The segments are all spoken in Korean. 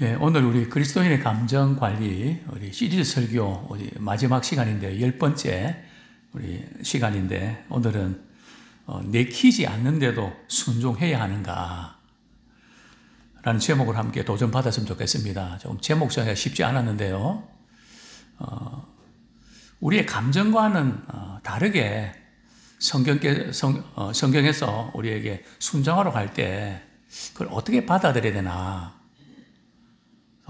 예, 오늘 우리 그리스도인의 감정 관리, 우리 시리즈 설교, 우리 마지막 시간인데, 10번째 우리 시간인데, 오늘은 내키지 않는데도 순종해야 하는가? 라는 제목을 함께 도전받았으면 좋겠습니다. 조금 제목 정하기가 쉽지 않았는데요. 우리의 감정과는 다르게 성경에서 우리에게 순종하러 갈 때 그걸 어떻게 받아들여야 되나?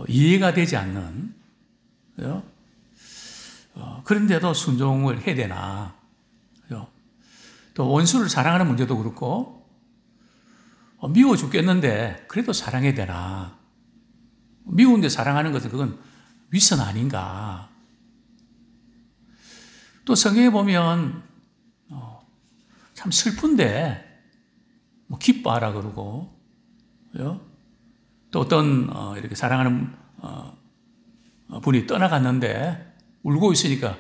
이해가 되지 않는, 그런데도 순종을 해야 되나? 또 원수를 사랑하는 문제도 그렇고, 미워 죽겠는데 그래도 사랑해야 되나? 미운데 사랑하는 것은 그건 위선 아닌가? 또 성경에 보면 참 슬픈데 기뻐하라 그러고, 또 어떤 이렇게 사랑하는 분이 떠나갔는데 울고 있으니까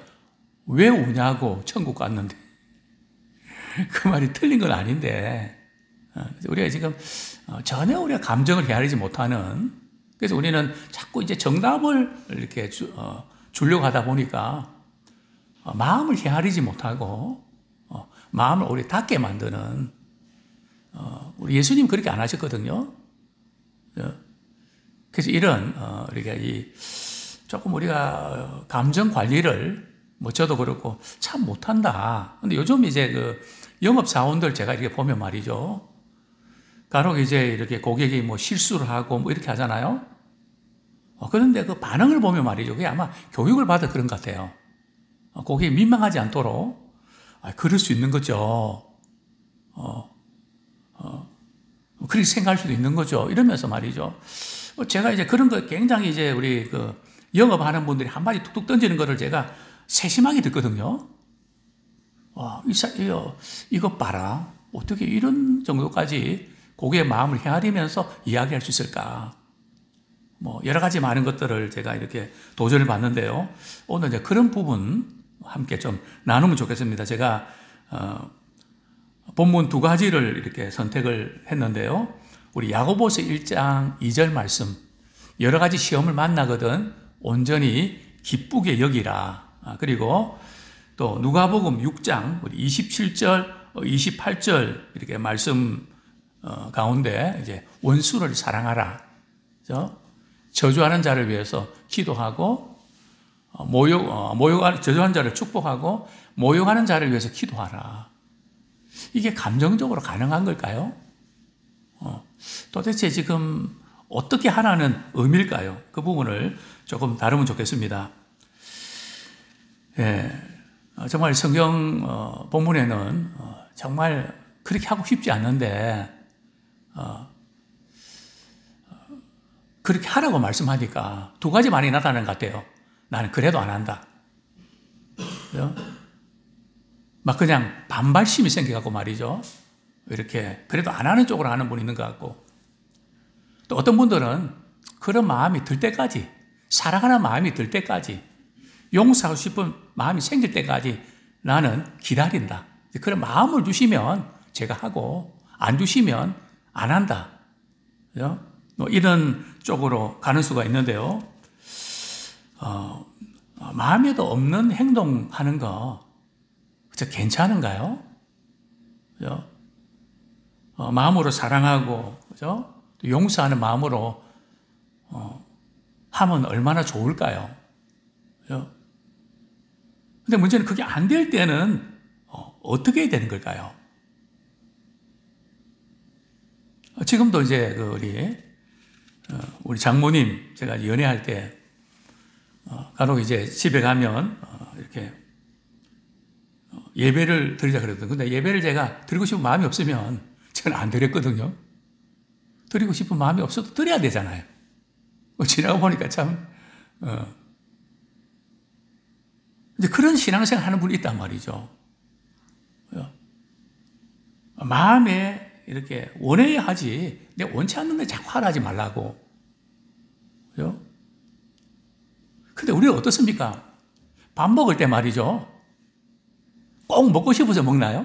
왜 우냐고 천국 갔는데 그 말이 틀린 건 아닌데, 우리가 지금 전혀 우리가 감정을 헤아리지 못하는, 그래서 우리는 자꾸 이제 정답을 이렇게 주려고 하다 보니까 마음을 헤아리지 못하고 마음을 오히려 닫게 만드는, 우리 예수님 그렇게 안 하셨거든요. 그래서 이런 조금 우리가 감정 관리를 저도 그렇고 참 못한다. 근데 요즘 이제 그 영업 사원들 제가 이렇게 보면 말이죠. 간혹 이제 이렇게 고객이 실수를 하고 이렇게 하잖아요. 그런데 그 반응을 보면 말이죠. 그게 아마 교육을 받아 그런 것 같아요. 고객이 민망하지 않도록 그럴 수 있는 거죠. 그렇게 생각할 수도 있는 거죠. 이러면서 말이죠. 제가 이제 그런 거 굉장히 이제 우리 그 영업하는 분들이 한마디 툭툭 던지는 거를 제가 세심하게 듣거든요. 이거 봐라. 어떻게 이런 정도까지 고객의 마음을 헤아리면서 이야기할 수 있을까? 여러 가지 많은 것들을 제가 이렇게 도전을 받는데요. 오늘 이제 그런 부분 함께 좀 나누면 좋겠습니다. 제가, 본문 두 가지를 이렇게 선택을 했는데요. 우리 야고보서 1장 2절 말씀, 여러 가지 시험을 만나거든 온전히 기쁘게 여기라. 그리고 또 누가복음 6장 우리 27절, 28절 이렇게 말씀 가운데 이제 원수를 사랑하라. 저주하는 자를 위해서 기도하고 저주하는 자를 축복하고 모욕하는 자를 위해서 기도하라. 이게 감정적으로 가능한 걸까요? 도대체 지금 어떻게 하라는 의미일까요? 그 부분을 조금 다루면 좋겠습니다. 정말 성경 본문에는 정말 그렇게 하고 싶지 않는데 그렇게 하라고 말씀하니까 두 가지 말이 나타나는 것 같아요. 나는 그래도 안 한다. 막 그냥 반발심이 생겨갖고 말이죠. 이렇게 그래도 안 하는 쪽으로 하는 분이 있는 것 같고, 또 어떤 분들은 그런 마음이 들 때까지, 사랑하는 마음이 들 때까지, 용서하고 싶은 마음이 생길 때까지 나는 기다린다. 그런 마음을 주시면 제가 하고 안 주시면 안 한다. 이런 쪽으로 가는 수가 있는데요. 마음에도 없는 행동하는 거 괜찮은가요? 그죠? 마음으로 사랑하고, 그죠? 또 용서하는 마음으로 하면 얼마나 좋을까요? 그죠? 근데 문제는 그게 안 될 때는 어떻게 해야 되는 걸까요? 지금도 이제 우리 장모님 제가 연애할 때 간혹 이제 집에 가면 이렇게 예배를 드리자 그랬거든요. 근데 예배를 제가 드리고 싶은 마음이 없으면 저는 안 드렸거든요. 드리고 싶은 마음이 없어도 드려야 되잖아요. 지나가 보니까 참, 이제 그런 신앙생활 하는 분이 있단 말이죠. 마음에 이렇게 원해야 하지, 내가 원치 않는데 자꾸 하라 하지 말라고. 그죠? 근데 우리는 어떻습니까? 밥 먹을 때 말이죠. 꼭 먹고 싶어서 먹나요?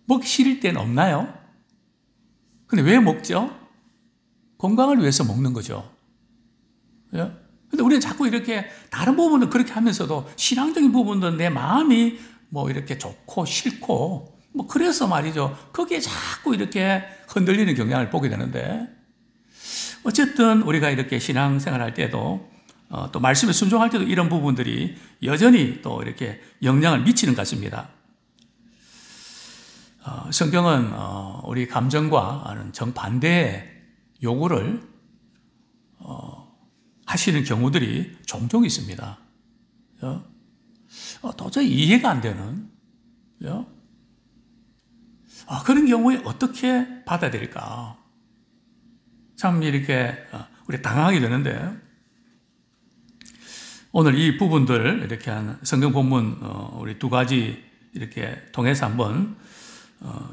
먹기 싫을 때는 없나요? 근데 왜 먹죠? 건강을 위해서 먹는 거죠. 예? 근데 우리는 자꾸 이렇게 다른 부분은 그렇게 하면서도 신앙적인 부분도 내 마음이 뭐 이렇게 좋고 싫고 뭐 그래서 말이죠. 거기에 자꾸 이렇게 흔들리는 경향을 보게 되는데 어쨌든 우리가 이렇게 신앙생활 할 때도 또 말씀에 순종할 때도 이런 부분들이 여전히 또 이렇게 영향을 미치는 것 같습니다. 성경은 우리 감정과는 정반대의 요구를 하시는 경우들이 종종 있습니다. 도저히 이해가 안 되는 그런 경우에 어떻게 받아들일까? 참 이렇게 우리 당황하게 되는데 오늘 이 부분들 이렇게 한 성경 본문 우리 두 가지 이렇게 통해서 한번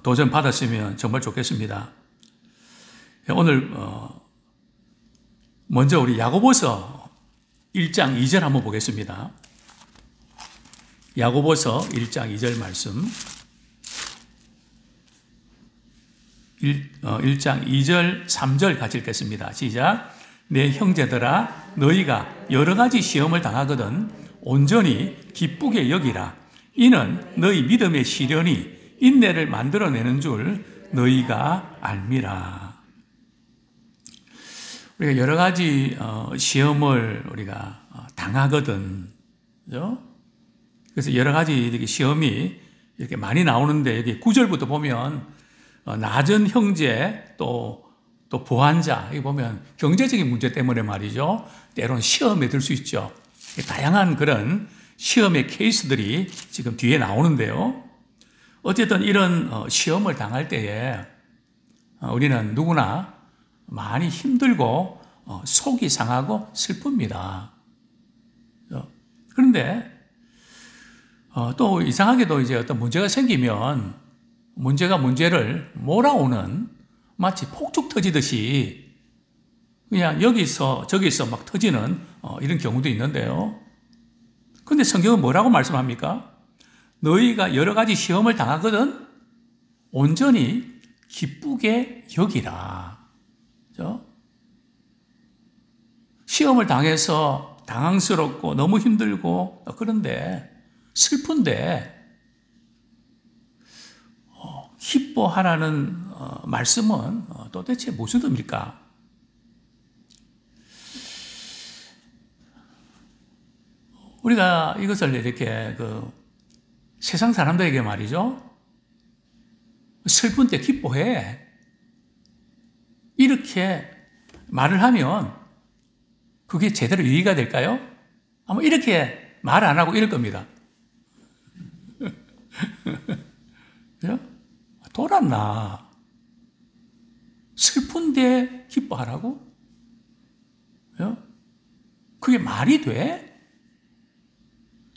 도전 받았으면 정말 좋겠습니다. 오늘 먼저 우리 야고보서 1장 2절 한번 보겠습니다. 야고보서 1장 2절 말씀 1장 2절 3절 같이 읽겠습니다. 시작. 내 형제들아 너희가 여러 가지 시험을 당하거든 온전히 기쁘게 여기라. 이는 너희 믿음의 시련이 인내를 만들어내는 줄 너희가 알미라. 우리가 여러 가지 시험을 우리가 당하거든. 그죠? 그래서 여러 가지 이렇게 시험이 이렇게 많이 나오는데 여기 9절부터 보면 낮은 형제 또 보환자 여기 보면 경제적인 문제 때문에 말이죠. 때로는 시험에 들 수 있죠. 다양한 그런 시험의 케이스들이 지금 뒤에 나오는데요. 어쨌든 이런 시험을 당할 때에 우리는 누구나 많이 힘들고 속이 상하고 슬픕니다. 그런데 또 이상하게도 이제 어떤 문제가 생기면 문제가 문제를 몰아오는 마치 폭죽 터지듯이 그냥 여기서 저기서 막 터지는 이런 경우도 있는데요. 그런데 성경은 뭐라고 말씀합니까? 너희가 여러 가지 시험을 당하거든 온전히 기쁘게 여기라. 그렇죠? 시험을 당해서 당황스럽고 너무 힘들고 그런데 슬픈데 기뻐하라는 말씀은 도대체 무슨 의미입니까? 우리가 이것을 이렇게 세상 사람들에게 말이죠. 슬픈 때 기뻐해. 이렇게 말을 하면 그게 제대로 이해가 될까요? 아마 이렇게 말 안 하고 이럴 겁니다. 그죠? 돌았나? 슬픈데 기뻐하라고? 그죠? 그게 말이 돼?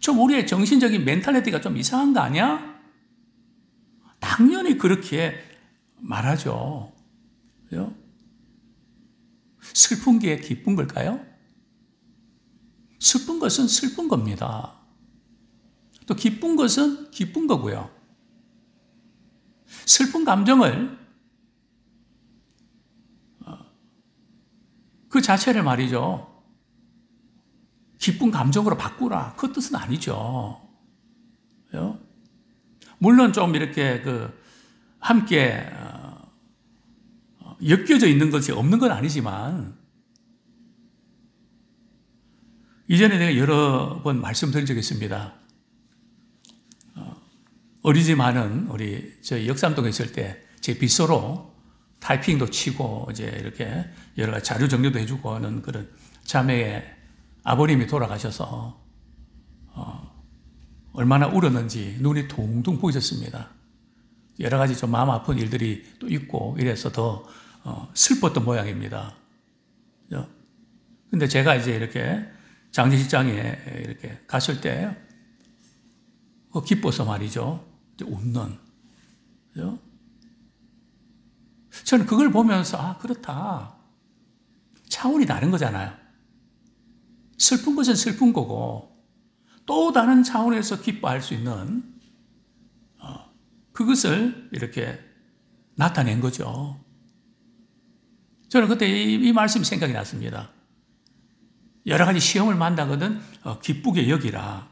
좀 우리의 정신적인 멘탈리티가 좀 이상한 거 아니야? 당연히 그렇게 말하죠. 그죠? 슬픈 게 기쁜 걸까요? 슬픈 것은 슬픈 겁니다. 또 기쁜 것은 기쁜 거고요. 슬픈 감정을 그 자체를 말이죠. 기쁜 감정으로 바꾸라. 그 뜻은 아니죠. 물론 좀 이렇게 함께 엮여져 있는 것이 없는 건 아니지만 이전에 내가 여러 번 말씀드린 적이 있습니다. 어리지만은 저희 역삼동에 있을 때 제 빗소로 타이핑도 치고 이제 이렇게 여러 가지 자료 정리도 해주고 하는 그런 자매의 아버님이 돌아가셔서 얼마나 울었는지 눈이 둥둥 부으셨습니다. 여러 가지 좀 마음 아픈 일들이 또 있고 이래서 더 슬펐던 모양입니다. 근데 제가 이제 이렇게 장례식장에 이렇게 갔을 때 기뻐서 말이죠. 이제 웃는. 그죠? 저는 그걸 보면서 그렇다. 차원이 다른 거잖아요. 슬픈 것은 슬픈 거고 또 다른 차원에서 기뻐할 수 있는 그것을 이렇게 나타낸 거죠. 저는 그때 이 말씀이 생각이 났습니다. 여러 가지 시험을 만나거든 기쁘게 여기라.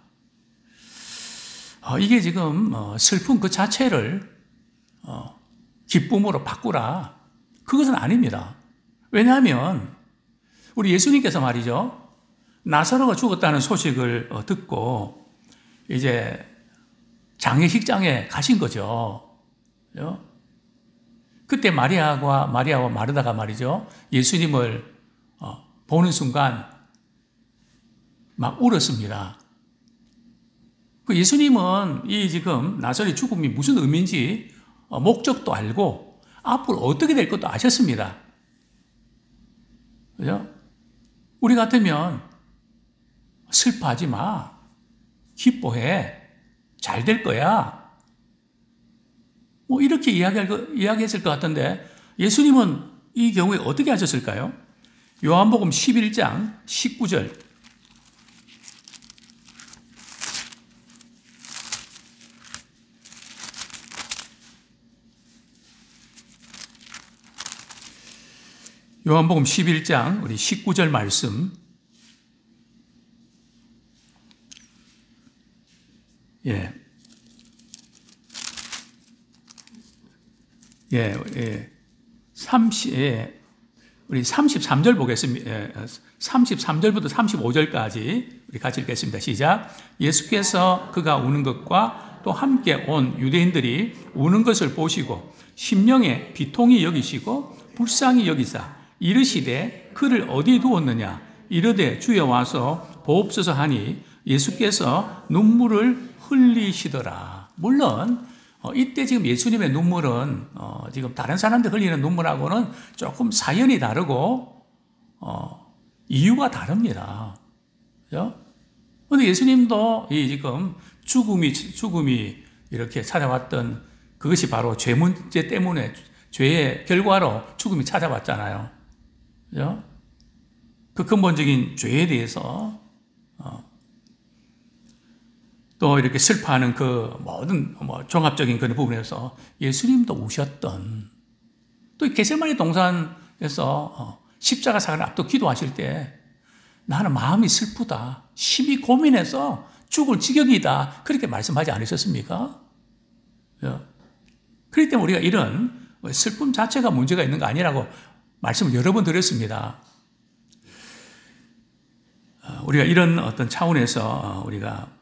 이게 지금 슬픔 그 자체를 기쁨으로 바꾸라. 그것은 아닙니다. 왜냐하면 우리 예수님께서 말이죠. 나사로가 죽었다는 소식을 듣고 이제 장례식장에 가신 거죠. 그때 마리아와 마르다가 말이죠. 예수님을 보는 순간 막 울었습니다. 그 예수님은 이 지금 나사로의 죽음이 무슨 의미인지 목적도 알고 앞으로 어떻게 될 것도 아셨습니다. 그죠? 우리 같으면 슬퍼하지 마. 기뻐해. 잘 될 거야. 뭐 이렇게 이야기했을 것 같은데 예수님은 이 경우에 어떻게 하셨을까요? 요한복음 11장 19절. 요한복음 11장 우리 19절 말씀. 예. 우리 33절 보겠습니다. 33절부터 35절까지 우리 같이 읽겠습니다. 시작. 예수께서 그가 우는 것과 또 함께 온 유대인들이 우는 것을 보시고 심령에 비통히 여기시고 불쌍히 여기사 이르시되 그를 어디 두었느냐 이르되 주여 와서 보옵소서 하니 예수께서 눈물을 흘리시더라. 물론 이때 지금 예수님의 눈물은 지금 다른 사람들 흘리는 눈물하고는 조금 사연이 다르고 이유가 다릅니다. 그죠? 근데 예수님도 이 지금 죽음이 이렇게 찾아왔던 그것이 바로 죄 문제 때문에 죄의 결과로 죽음이 찾아왔잖아요. 그죠? 그 근본적인 죄에 대해서 또 이렇게 슬퍼하는 그 모든 종합적인 그런 부분에서 예수님도 우셨던, 또 겟세마네 동산에서 십자가 사건을 앞두고 기도하실 때 나는 마음이 슬프다, 심히 고민해서 죽을 지경이다, 그렇게 말씀하지 않으셨습니까? 그렇기 때문에 우리가 이런 슬픔 자체가 문제가 있는 거 아니라고 말씀을 여러 번 드렸습니다. 우리가 이런 어떤 차원에서 우리가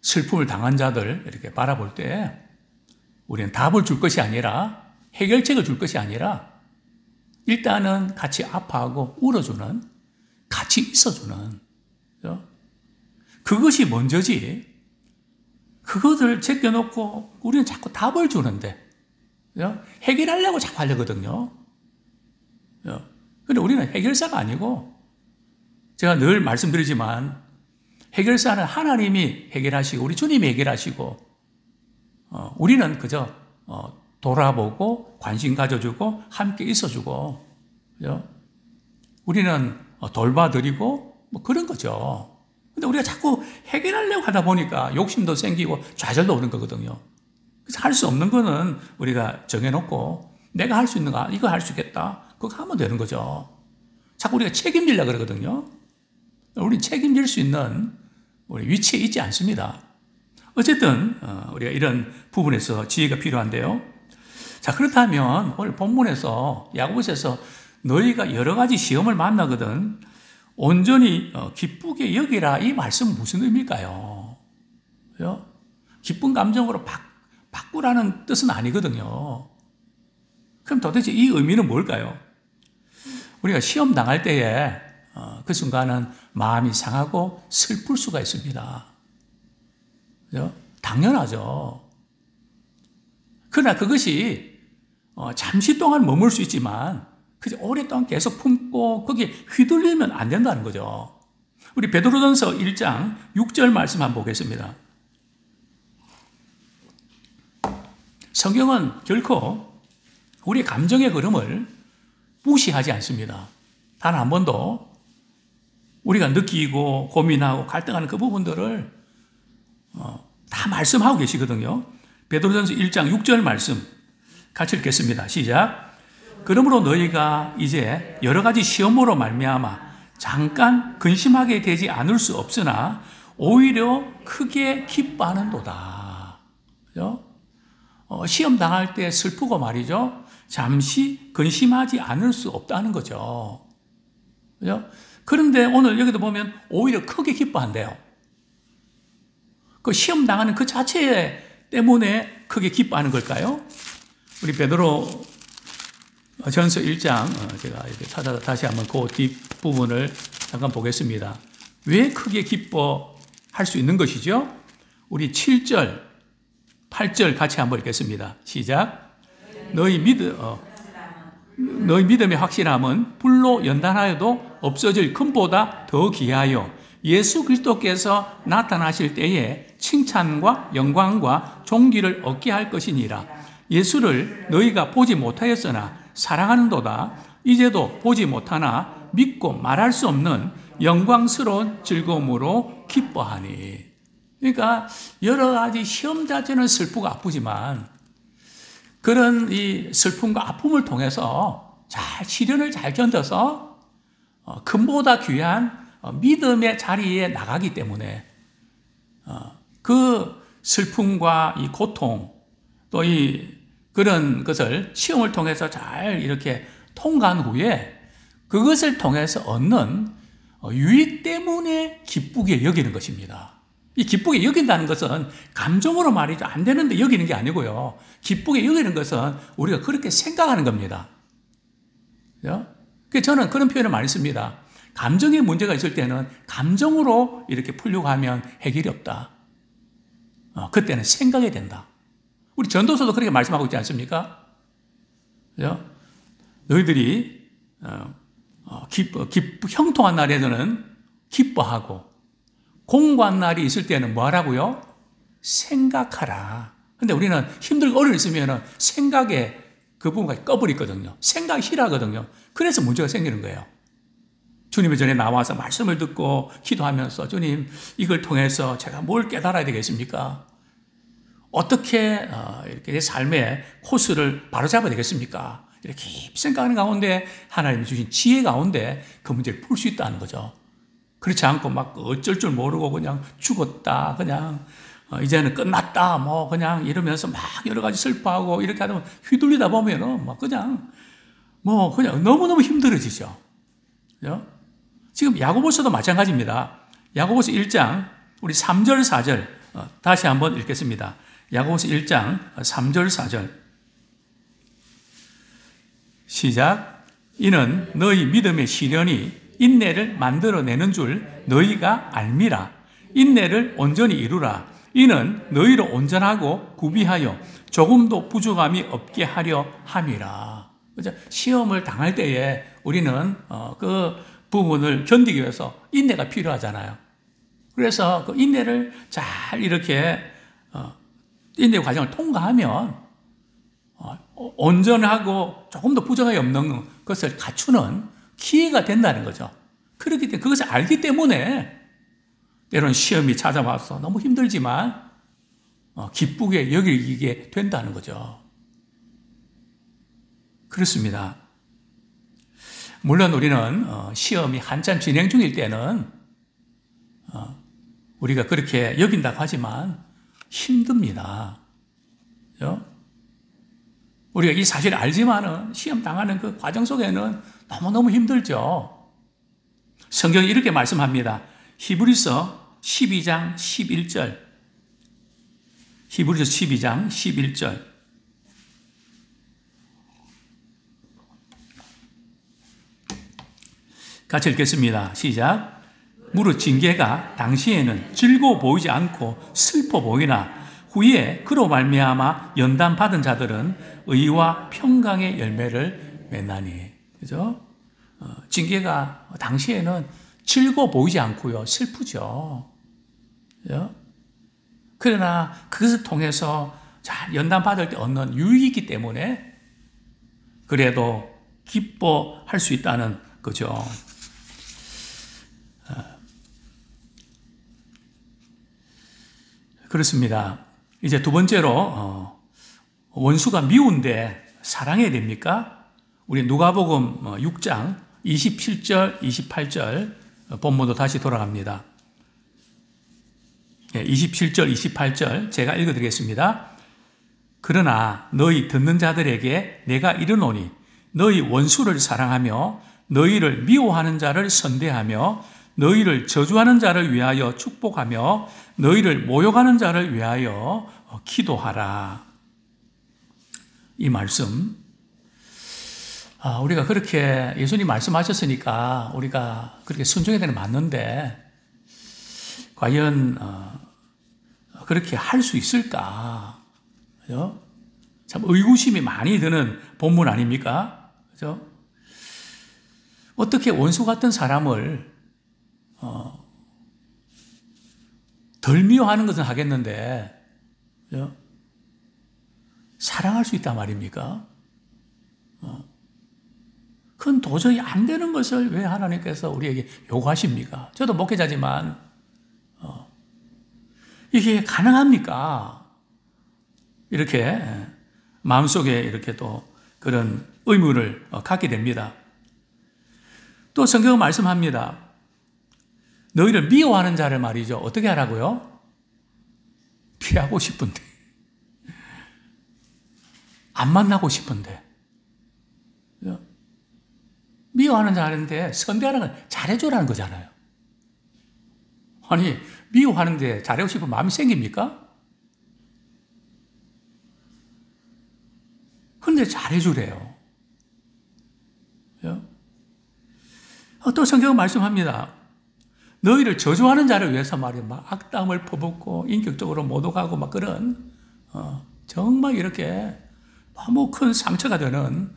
슬픔을 당한 자들 이렇게 바라볼 때 우리는 답을 줄 것이 아니라, 해결책을 줄 것이 아니라 일단은 같이 아파하고 울어주는, 같이 있어주는, 그것이 먼저지. 그것을 제껴놓고 우리는 자꾸 답을 주는데 해결하려고 자꾸 하려거든요. 그런데 우리는 해결사가 아니고, 제가 늘 말씀드리지만 해결사는 하나님이 해결하시고 우리 주님이 해결하시고 우리는 그저 돌아보고 관심 가져주고 함께 있어주고, 우리는 돌봐드리고 뭐 그런 거죠. 근데 우리가 자꾸 해결하려고 하다 보니까 욕심도 생기고 좌절도 오는 거거든요. 그래서 할 수 없는 거는 우리가 정해놓고 내가 할 수 있는 거, 이거 할 수 있겠다, 그거 하면 되는 거죠. 자꾸 우리가 책임지려고 그러거든요. 우리는 책임질 수 있는 우리 위치에 있지 않습니다. 어쨌든 우리가 이런 부분에서 지혜가 필요한데요. 자, 그렇다면 오늘 본문에서 야고보서에서 너희가 여러 가지 시험을 만나거든 온전히 기쁘게 여기라, 이 말씀은 무슨 의미일까요? 기쁜 감정으로 바꾸라는 뜻은 아니거든요. 그럼 도대체 이 의미는 뭘까요? 우리가 시험 당할 때에 그 순간은 마음이 상하고 슬플 수가 있습니다. 당연하죠. 그러나 그것이 잠시 동안 머물 수 있지만 그저 오랫동안 계속 품고 거기에 휘둘리면 안 된다는 거죠. 우리 베드로전서 1장 6절 말씀 한번 보겠습니다. 성경은 결코 우리 감정의 흐름을 무시하지 않습니다. 단 한 번도 우리가 느끼고 고민하고 갈등하는 그 부분들을 다 말씀하고 계시거든요. 베드로전서 1장 6절 말씀 같이 읽겠습니다. 시작. 그러므로 너희가 이제 여러 가지 시험으로 말미암아 잠깐 근심하게 되지 않을 수 없으나 오히려 크게 기뻐하는도다. 그죠? 시험 당할 때 슬프고 말이죠. 잠시 근심하지 않을 수 없다는 거죠. 그죠? 그런데 오늘 여기도 보면 오히려 크게 기뻐한대요. 그 시험 당하는 그 자체 때문에 크게 기뻐하는 걸까요? 우리 베드로 전서 1장 제가 이렇게 찾아서 다시 한번 그 뒷부분을 잠깐 보겠습니다. 왜 크게 기뻐할 수 있는 것이죠? 우리 7절, 8절 같이 한번 읽겠습니다. 시작. 너희 믿음의 확실함은 불로 연단하여도 없어질 금보다 더 귀하여 예수 그리스도께서 나타나실 때에 칭찬과 영광과 존귀를 얻게 할 것이니라. 예수를 너희가 보지 못하였으나 사랑하는도다. 이제도 보지 못하나 믿고 말할 수 없는 영광스러운 즐거움으로 기뻐하니. 그러니까 여러 가지 시험 자체는 슬프고 아프지만 그런 이 슬픔과 아픔을 통해서 시련을 잘 견뎌서 금보다 귀한 믿음의 자리에 나가기 때문에 그 슬픔과 이 고통 또 그런 것을 시험을 통해서 잘 이렇게 통과한 후에 그것을 통해서 얻는 유익 때문에 기쁘게 여기는 것입니다. 이 기쁘게 여긴다는 것은 감정으로 말이죠. 안 되는데 여기는 게 아니고요. 기쁘게 여기는 것은 우리가 그렇게 생각하는 겁니다. 그래서 저는 그런 표현을 많이 씁니다. 감정에 문제가 있을 때는 감정으로 이렇게 풀려고 하면 해결이 없다. 그때는 생각이 된다. 우리 전도서도 그렇게 말씀하고 있지 않습니까? 그죠? 너희들이 형통한 날에는 기뻐하고 공고한 날이 있을 때는 뭐 하라고요? 생각하라. 근데 우리는 힘들고 어려울 있으면 생각에 그 부분까지 꺼버리거든요. 생각이 싫어하거든요. 그래서 문제가 생기는 거예요. 주님의 전에 나와서 말씀을 듣고 기도하면서 주님 이걸 통해서 제가 뭘 깨달아야 되겠습니까? 어떻게 이렇게 내 삶의 코스를 바로잡아야 되겠습니까? 이렇게 깊이 생각하는 가운데 하나님이 주신 지혜 가운데 그 문제를 풀 수 있다는 거죠. 그렇지 않고 막 어쩔 줄 모르고 그냥 죽었다, 그냥 이제는 끝났다, 뭐 그냥 이러면서 막 여러 가지 슬퍼하고 이렇게 하다 휘둘리다 보면은 막 그냥 너무너무 힘들어지죠. 그죠? 지금 야고보서도 마찬가지입니다. 야고보서 1장 우리 3절 4절 다시 한번 읽겠습니다. 야고보서 1장 3절 4절 시작. 이는 너희 믿음의 시련이 인내를 만들어내는 줄 너희가 알미라. 인내를 온전히 이루라. 이는 너희로 온전하고 구비하여 조금도 부족함이 없게 하려 함이라. 그죠? 시험을 당할 때에 우리는 그 부분을 견디기 위해서 인내가 필요하잖아요. 그래서 그 인내를 잘 이렇게 인내 과정을 통과하면 온전하고 조금 더 부족함이 없는 것을 갖추는 기회가 된다는 거죠. 그렇기 때문에 그것을 알기 때문에 때로는 시험이 찾아와서 너무 힘들지만 기쁘게 여기게 된다는 거죠. 그렇습니다. 물론 우리는 시험이 한참 진행 중일 때는 우리가 그렇게 여긴다고 하지만 힘듭니다. 그렇죠? 우리가 이 사실을 알지만은 시험 당하는 그 과정 속에는 너무너무 힘들죠. 성경이 이렇게 말씀합니다. 히브리서 12장 11절. 히브리서 12장 11절. 같이 읽겠습니다. 시작. 무릇 징계가 당시에는 즐거워 보이지 않고 슬퍼 보이나 후에 그로 말미암아 연단 받은 자들은 의와 평강의 열매를 맺나니. 그죠? 징계가 당시에는 즐거워 보이지 않고요. 슬프죠. 그죠? 그러나 그것을 통해서 잘 연단 받을 때 얻는 유익이기 때문에 그래도 기뻐할 수 있다는 거죠. 그렇습니다. 이제 두 번째로 원수가 미운데 사랑해야 됩니까? 우리 누가복음 6장 27절, 28절 본문도 다시 돌아갑니다. 27절, 28절 제가 읽어드리겠습니다. 그러나 너희 듣는 자들에게 내가 이르노니 너희 원수를 사랑하며 너희를 미워하는 자를 선대하며 너희를 저주하는 자를 위하여 축복하며 너희를 모욕하는 자를 위하여 기도하라. 이 말씀 우리가 그렇게 예수님 말씀하셨으니까 우리가 그렇게 순종해야 되는 맞는데 과연 그렇게 할 수 있을까? 그죠? 참 의구심이 많이 드는 본문 아닙니까? 그죠? 어떻게 원수 같은 사람을 덜 미워하는 것은 하겠는데 그죠? 사랑할 수 있단 말입니까? 그건 도저히 안 되는 것을 왜 하나님께서 우리에게 요구하십니까? 저도 목회자지만 이게 가능합니까? 이렇게 마음속에 이렇게 또 그런 의문을 갖게 됩니다. 또 성경은 말씀합니다. 너희를 미워하는 자를 말이죠. 어떻게 하라고요? 피하고 싶은데. 안 만나고 싶은데. 미워하는 자한테 선대하는 건 잘해줘라는 거잖아요. 아니, 미워하는데 잘하고 싶은 마음이 생깁니까? 근데 잘해주래요. 또 성경은 말씀합니다. 너희를 저주하는 자를 위해서 말이야, 막 악담을 퍼붓고 인격적으로 모독하고 막 그런 정말 이렇게 너무 큰 상처가 되는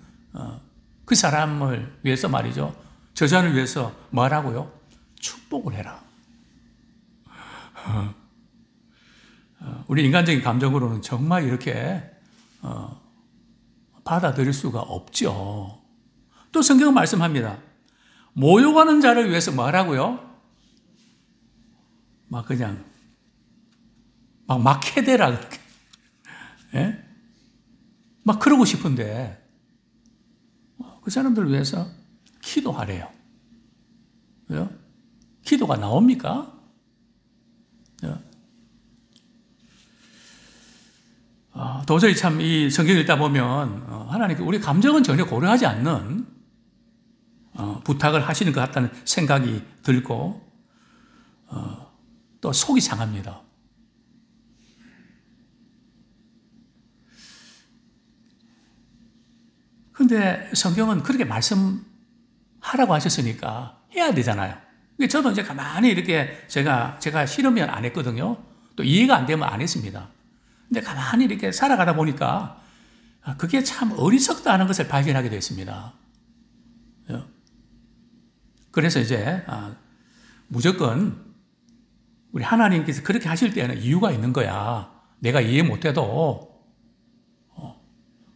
그 사람을 위해서 말이죠. 저주하는 위해서 뭐 하라고요? 축복을 해라. 우리 인간적인 감정으로는 정말 이렇게 받아들일 수가 없죠. 또 성경은 말씀합니다. 모욕하는 자를 위해서 뭐 하라고요? 막 그냥 막 해대라 그렇게. 예? 막 그러고 싶은데 그 사람들을 위해서 기도하래요. 왜요? 기도가 나옵니까? 도저히 참 이 성경 읽다 보면 하나님께 우리 감정은 전혀 고려하지 않는 부탁을 하시는 것 같다는 생각이 들고 또 속이 상합니다. 그런데 성경은 그렇게 말씀하라고 하셨으니까 해야 되잖아요. 저도 이제 가만히 이렇게 제가 싫으면 안 했거든요. 또 이해가 안 되면 안 했습니다. 근데 가만히 이렇게 살아가다 보니까 그게 참 어리석다는 것을 발견하게 됐습니다. 그래서 이제 무조건 우리 하나님께서 그렇게 하실 때는 이유가 있는 거야. 내가 이해 못해도.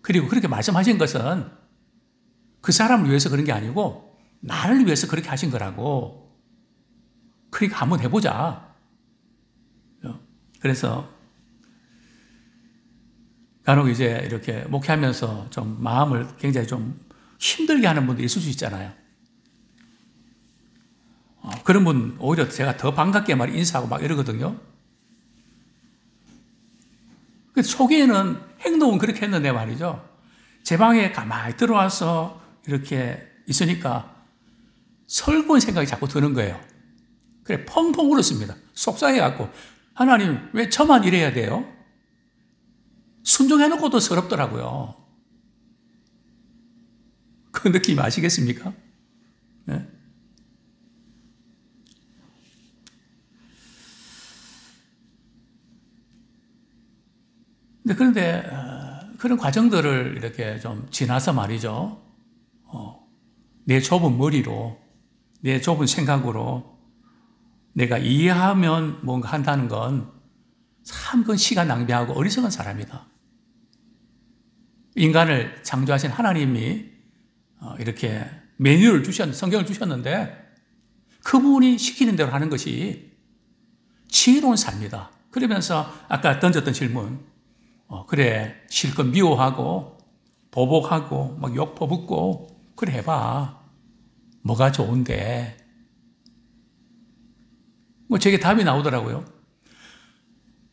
그리고 그렇게 말씀하신 것은 그 사람을 위해서 그런 게 아니고 나를 위해서 그렇게 하신 거라고. 그러니까 한번 해보자. 그래서 간혹 이제 이렇게 목회하면서 좀 마음을 굉장히 좀 힘들게 하는 분도 있을 수 있잖아요. 그런 분 오히려 제가 더 반갑게 막 인사하고 막 이러거든요. 초기에는 행동은 그렇게 했는데 말이죠. 제 방에 가만히 들어와서 이렇게 있으니까 설거운 생각이 자꾸 드는 거예요. 그래 펑펑 울었습니다. 속상해갖고 하나님 왜 저만 이래야 돼요? 순종해놓고도 서럽더라고요. 그 느낌 아시겠습니까? 네? 그런데 그런 과정들을 이렇게 좀 지나서 말이죠. 내 좁은 머리로, 내 좁은 생각으로 내가 이해하면 뭔가 한다는 건 참 그건 시간 낭비하고 어리석은 사람이다. 인간을 창조하신 하나님이 이렇게 매뉴얼을 성경을 주셨는데 그분이 시키는 대로 하는 것이 지혜로운 삶이다. 그러면서 아까 던졌던 질문, 그래 실컷 미워하고 보복하고 막 욕 퍼붓고 그래 해봐. 뭐가 좋은데. 뭐 저게 답이 나오더라고요.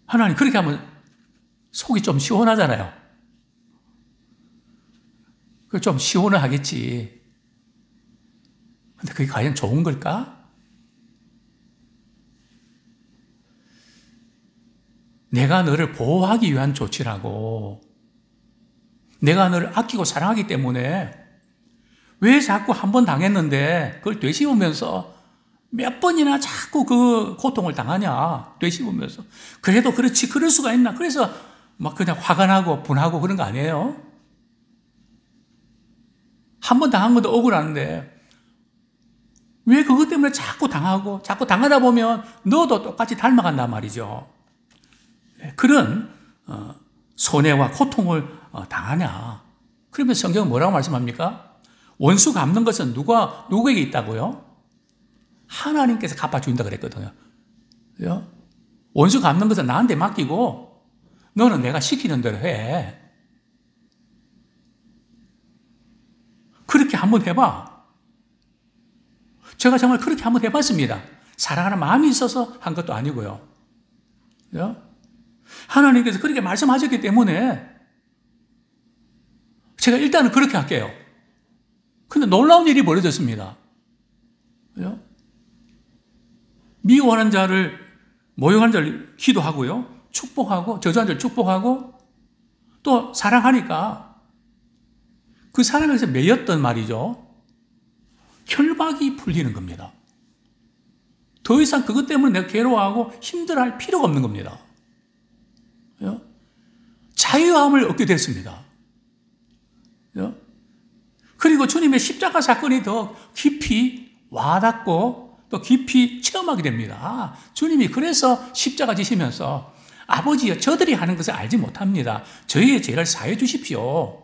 하나님 그렇게 하면 속이 좀 시원하잖아요. 그 좀 시원을 하겠지. 근데 그게 과연 좋은 걸까? 내가 너를 보호하기 위한 조치라고. 내가 너를 아끼고 사랑하기 때문에 왜 자꾸 한 번 당했는데 그걸 되씹으면서 몇 번이나 자꾸 그 고통을 당하냐. 되씹으면서. 그래도 그렇지 그럴 수가 있나. 그래서 막 그냥 화가 나고 분하고 그런 거 아니에요? 한 번 당한 것도 억울한데 왜 그것 때문에 자꾸 당하고 자꾸 당하다 보면 너도 똑같이 닮아간단 말이죠. 그런 손해와 고통을 당하냐. 그러면 성경은 뭐라고 말씀합니까? 원수 갚는 것은 누구에게 있다고요? 하나님께서 갚아준다 그랬거든요. 원수 갚는 것은 나한테 맡기고 너는 내가 시키는 대로 해. 그렇게 한번 해봐. 제가 정말 그렇게 한번 해봤습니다. 사랑하는 마음이 있어서 한 것도 아니고요. 하나님께서 그렇게 말씀하셨기 때문에 제가 일단은 그렇게 할게요. 근데 놀라운 일이 벌어졌습니다. 미워하는 자를, 모욕하는 자를 기도하고요. 축복하고, 저주하는 자를 축복하고, 또 사랑하니까 그 사랑에서 매였던 말이죠. 결박이 풀리는 겁니다. 더 이상 그것 때문에 내가 괴로워하고 힘들어할 필요가 없는 겁니다. 자유함을 얻게 됐습니다. 그리고 주님의 십자가 사건이 더 깊이 와닿고 또 깊이 체험하게 됩니다. 주님이 그래서 십자가 지시면서 아버지여 저들이 하는 것을 알지 못합니다. 저희의 죄를 사해 주십시오.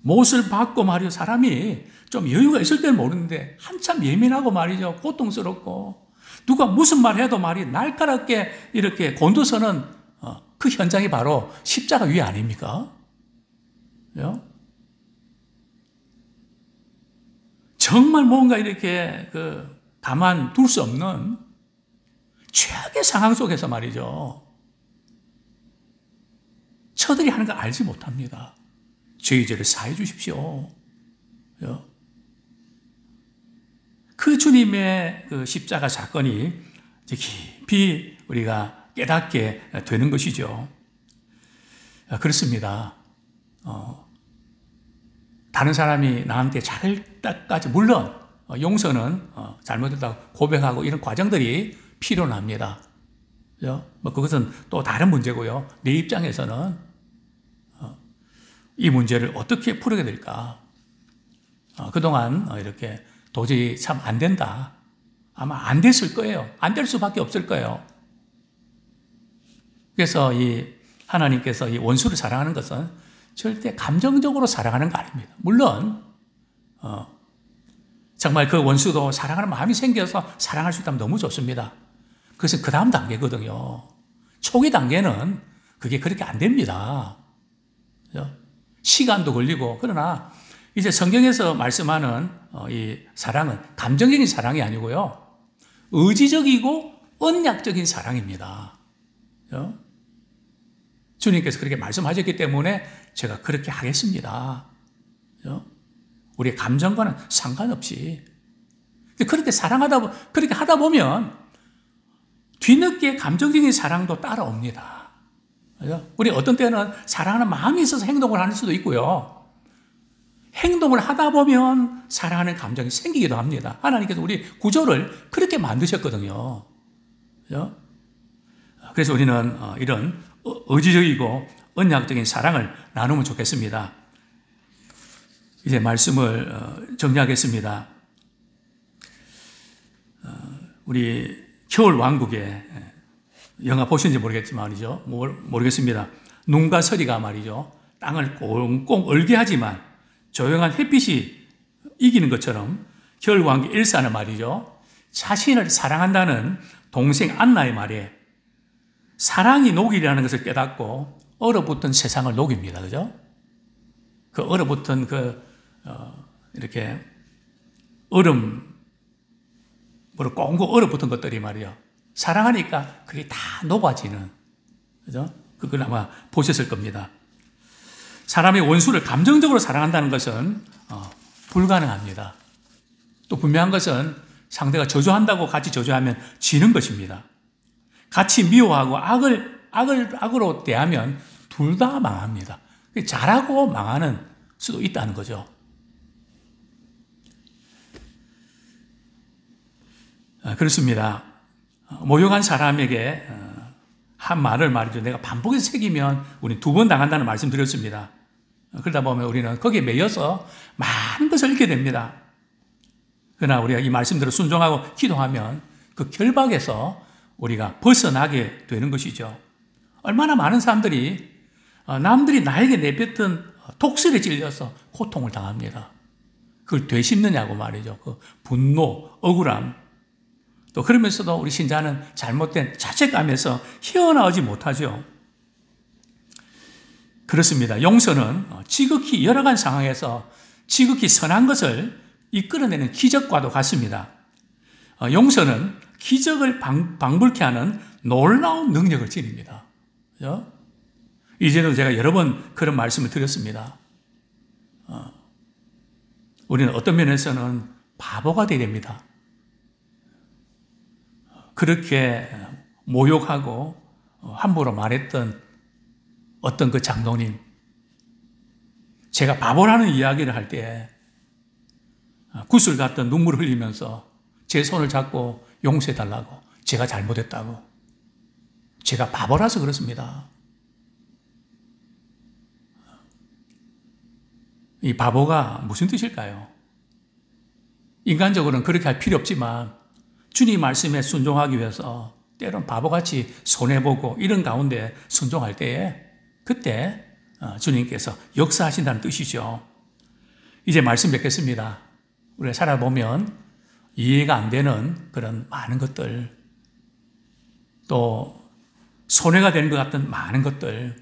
못을 받고 말이요 사람이 좀 여유가 있을 때는 모르는데 한참 예민하고 말이죠. 고통스럽고 누가 무슨 말 해도 말이 날카롭게 이렇게 곤두서는 그 현장이 바로 십자가 위 아닙니까? 정말 뭔가 이렇게 가만 둘 수 없는 최악의 상황 속에서 말이죠. 저들이 하는 거 알지 못합니다. 저희 죄를 사해 주십시오. 그 주님의 그 십자가 사건이 깊이 우리가 깨닫게 되는 것이죠. 그렇습니다. 다른 사람이 나한테 잘할 때까지 물론 용서는 잘못했다고 고백하고 이런 과정들이 필요합니다. 뭐 그것은 또 다른 문제고요. 내 입장에서는 이 문제를 어떻게 풀어야 될까? 그동안 이렇게 도저히 참 안 된다. 아마 안 됐을 거예요. 안 될 수밖에 없을 거예요. 그래서 이 하나님께서 이 원수를 사랑하는 것은 절대 감정적으로 사랑하는 거 아닙니다. 물론 정말 그 원수도 사랑하는 마음이 생겨서 사랑할 수 있다면 너무 좋습니다. 그것은 그 다음 단계거든요. 초기 단계는 그게 그렇게 안 됩니다. 시간도 걸리고 그러나 이제 성경에서 말씀하는 이 사랑은 감정적인 사랑이 아니고요. 의지적이고 언약적인 사랑입니다. 주님께서 그렇게 말씀하셨기 때문에 제가 그렇게 하겠습니다. 우리의 감정과는 상관없이. 그렇게 그렇게 하다 보면 뒤늦게 감정적인 사랑도 따라옵니다. 우리 어떤 때는 사랑하는 마음이 있어서 행동을 하는 수도 있고요. 행동을 하다 보면 사랑하는 감정이 생기기도 합니다. 하나님께서 우리 구조를 그렇게 만드셨거든요. 그래서 우리는 이런 의지적이고 언약적인 사랑을 나누면 좋겠습니다. 이제 말씀을 정리하겠습니다. 우리 겨울왕국에 영화 보셨는지 모르겠지만이죠. 모르겠습니다. 눈과 서리가 말이죠. 땅을 꽁꽁 얼게 하지만 조용한 햇빛이 이기는 것처럼 겨울왕국 엘사는 말이죠. 자신을 사랑한다는 동생 안나의 말에 사랑이 녹이라는 것을 깨닫고 얼어붙은 세상을 녹입니다. 그죠? 그 얼어붙은 이렇게 얼음으로 꽁꽁 얼어붙은 것들이 말이요. 사랑하니까 그게 다 녹아지는, 그죠? 그걸 아마 보셨을 겁니다. 사람이 원수를 감정적으로 사랑한다는 것은 불가능합니다. 또 분명한 것은 상대가 저주한다고 같이 저주하면 지는 것입니다. 같이 미워하고 악으로 대하면 둘 다 망합니다. 잘하고 망하는 수도 있다는 거죠. 그렇습니다. 모욕한 사람에게 한 말을 말이죠. 내가 반복해서 새기면 우리는 2번 당한다는 말씀 드렸습니다. 그러다 보면 우리는 거기에 매여서 많은 것을 잃게 됩니다. 그러나 우리가 이 말씀대로 순종하고 기도하면 그 결박에서 우리가 벗어나게 되는 것이죠. 얼마나 많은 사람들이 남들이 나에게 내뱉은 독설에 찔려서 고통을 당합니다. 그걸 되씹느냐고 말이죠. 그 분노, 억울함. 또 그러면서도 우리 신자는 잘못된 자책감에서 헤어나오지 못하죠. 그렇습니다. 용서는 지극히 열악한 상황에서 지극히 선한 것을 이끌어내는 기적과도 같습니다. 용서는 기적을 방불케 하는 놀라운 능력을 지닙니다. 그죠? 이제도 제가 여러 번 그런 말씀을 드렸습니다. 우리는 어떤 면에서는 바보가 되어야 됩니다. 그렇게 모욕하고 함부로 말했던 어떤 그 장로님, 제가 바보라는 이야기를 할 때 구슬 같던 눈물을 흘리면서 제 손을 잡고 용서해달라고, 제가 잘못했다고, 제가 바보라서 그렇습니다. 이 바보가 무슨 뜻일까요? 인간적으로는 그렇게 할 필요 없지만 주님 말씀에 순종하기 위해서 때론 바보같이 손해보고 이런 가운데 순종할 때에 그때 주님께서 역사하신다는 뜻이죠. 이제 말씀 뵙겠습니다. 우리가 살아보면 이해가 안 되는 그런 많은 것들, 또 손해가 되는 것 같은 많은 것들,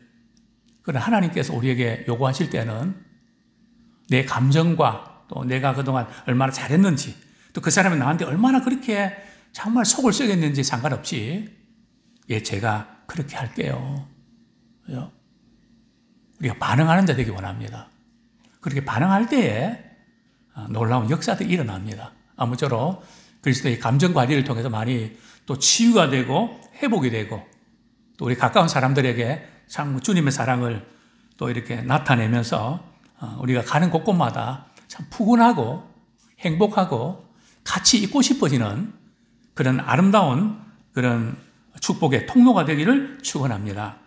그러나 하나님께서 우리에게 요구하실 때는 내 감정과 또 내가 그동안 얼마나 잘했는지, 또 그 사람이 나한테 얼마나 그렇게 정말 속을 썩였는지 상관없이, 예, 제가 그렇게 할게요. 그죠? 우리가 반응하는 자 되기 원합니다. 그렇게 반응할 때에 놀라운 역사들이 일어납니다. 아무쪼록 그리스도의 감정 관리를 통해서 많이 또 치유가 되고 회복이 되고, 또 우리 가까운 사람들에게 참 주님의 사랑을 또 이렇게 나타내면서 우리가 가는 곳곳마다 참 푸근하고 행복하고 같이 있고 싶어지는 그런 아름다운 그런 축복의 통로가 되기를 축원합니다.